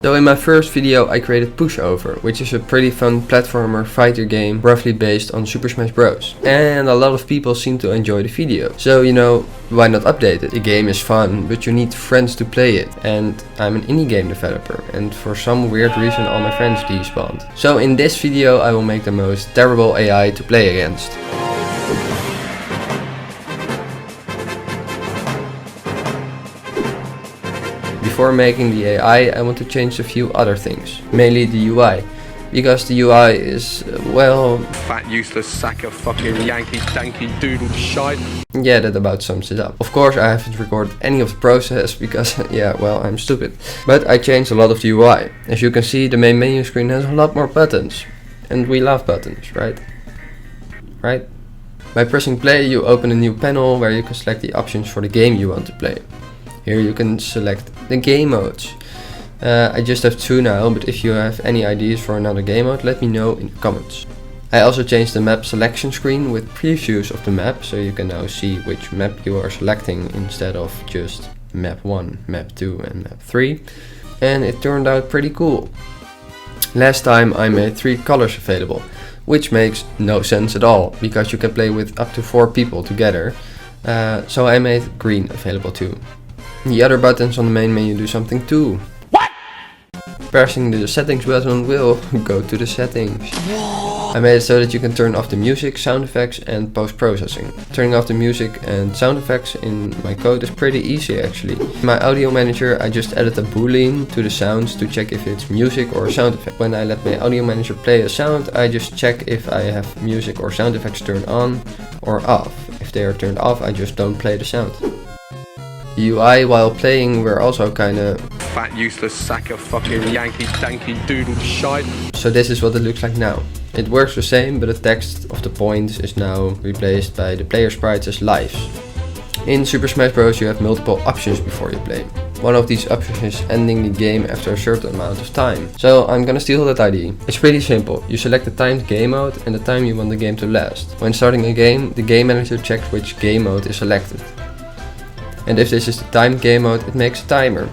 So in my first video I created PushOver, which is a pretty fun platformer fighter game roughly based on Super Smash Bros. And a lot of people seem to enjoy the video. So why not update it? The game is fun, but you need friends to play it. And I'm an indie game developer, and for some weird reason all my friends despawned. So in this video I will make the most terrible AI to play against. Before making the AI, I want to change a few other things, mainly the UI, because the UI is, well... fat useless sack of fucking Yankee danky doodle shite. Yeah, that about sums it up. Of course I haven't recorded any of the process because, yeah, well, I'm stupid. But I changed a lot of the UI. As you can see, the main menu screen has a lot more buttons. And we love buttons, right? Right? By pressing play you open a new panel where you can select the options for the game you want to play. Here you can select the game modes. I just have 2 now, but if you have any ideas for another game mode, let me know in the comments. I also changed the map selection screen with previews of the map, so you can now see which map you are selecting instead of just map 1, map 2 and map 3. And it turned out pretty cool. Last time I made 3 colors available, which makes no sense at all, because you can play with up to 4 people together. So I made green available too. The other buttons on the main menu do something too. What? Pressing the settings button will go to the settings. I made it so that you can turn off the music, sound effects and post-processing. Turning off the music and sound effects in my code is pretty easy actually. In my audio manager I just added a boolean to the sounds to check if it's music or sound effect. When I let my audio manager play a sound, I just check if I have music or sound effects turned on or off. If they are turned off, I just don't play the sound. The UI while playing were also kinda fat useless sack of fucking Yankee danky doodle shite. So this is what it looks like now. It works the same, but the text of the points is now replaced by the player sprites as lives. In Super Smash Bros. You have multiple options before you play. One of these options is ending the game after a certain amount of time. So I'm gonna steal that idea. It's pretty simple. You select the timed game mode and the time you want the game to last. When starting a game, the game manager checks which game mode is selected. And if this is the timed game mode, it makes a timer.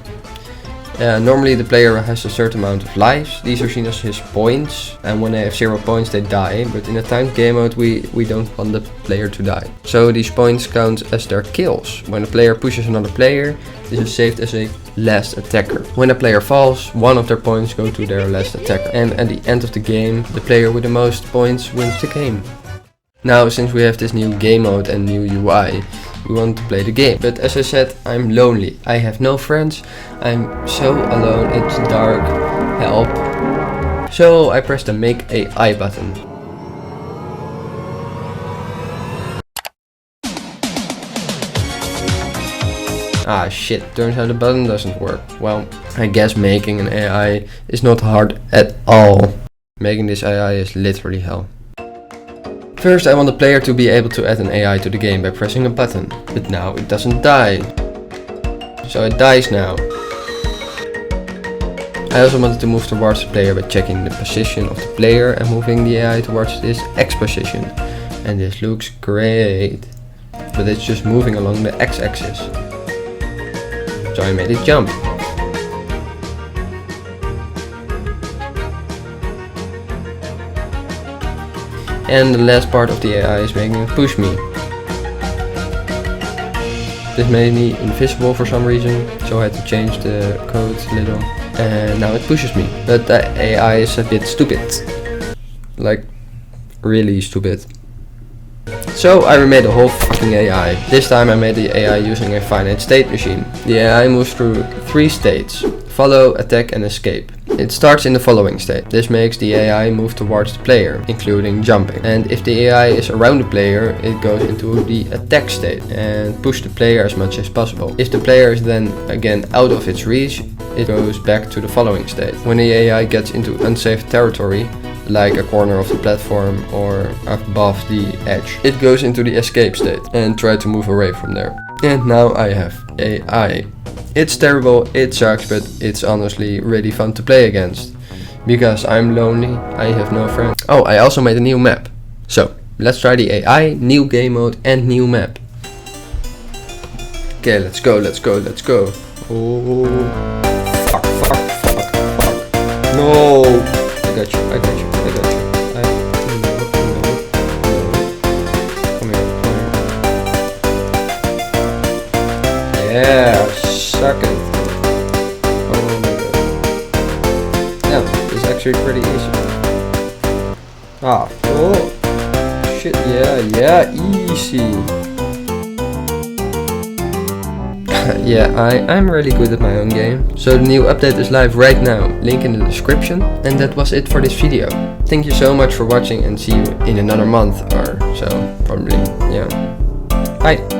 Normally the player has a certain amount of lives. These are seen as his points, and when they have 0 points they die. But in a timed game mode we don't want the player to die. So these points count as their kills. When a player pushes another player, this is saved as a last attacker. When a player falls, 1 of their points go to their last attacker. And at the end of the game, the player with the most points wins the game. Now, since we have this new game mode and new UI, we want to play the game. But as I said, I'm lonely. I have no friends. I'm so alone. It's dark. Help. So I pressed the Make AI button. Ah shit, turns out the button doesn't work. Well, I guess making an AI is not hard at all. Making this AI is literally hell. First I want the player to be able to add an AI to the game by pressing a button, but now it doesn't die. So it dies now. I also wanted to move towards the player by checking the position of the player and moving the AI towards this X position. And this looks great, but it's just moving along the X axis. So I made it jump. And the last part of the AI is making it push me. This made me invisible for some reason, so I had to change the code a little. And now it pushes me. But the AI is a bit stupid. Like, really stupid. So I remade the whole fucking AI. This time I made the AI using a finite state machine. The AI moves through 3 states: follow, attack and escape. It starts in the following state. This makes the AI move towards the player, including jumping. And if the AI is around the player, it goes into the attack state and push the player as much as possible. If the player is then again out of its reach, it goes back to the following state. When the AI gets into unsafe territory, like a corner of the platform or above the edge, it goes into the escape state and try to move away from there. And now I have AI. It's terrible, it sucks, but it's honestly really fun to play against. Because I'm lonely, I have no friends. Oh, I also made a new map. So, let's try the AI, new game mode and new map. Okay, let's go. Oh, fuck. Yeah, suck it. Oh my god. Yeah, it's actually pretty easy. Ah, oh. Shit, yeah, easy. Yeah, I'm really good at my own game. So the new update is live right now, link in the description. And that was it for this video. Thank you so much for watching and see you in another month or so, probably, yeah. Bye!